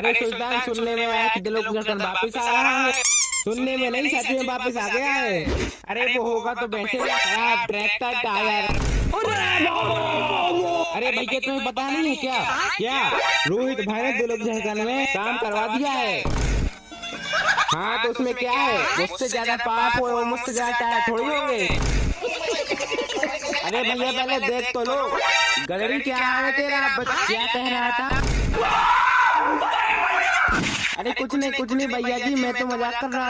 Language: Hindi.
अरे सुल्तान, सुनने में आया कि दिलों का धड़कन वापिस आ रहा है। सुनने में नहीं, सच में वापिस आ गया है। अरे वो होगा तो वैसे खराब ट्रैक्टर टायर। अरे भैया, तुम्हें पता नहीं है क्या? क्या रोहित भाई ने दिलों की धड़कन में काम करवा दिया है। हाँ तो उसमें क्या है, मुझसे ज्यादा पाप हो और मुझसे ज्यादा टायर थोड़ी होंगे। अरे भैया पहले देख तो लो, गलरी क्या है तेरा, क्या कह रहा था? अरे कुछ नहीं भैया जी, मैं तो मजाक कर रहा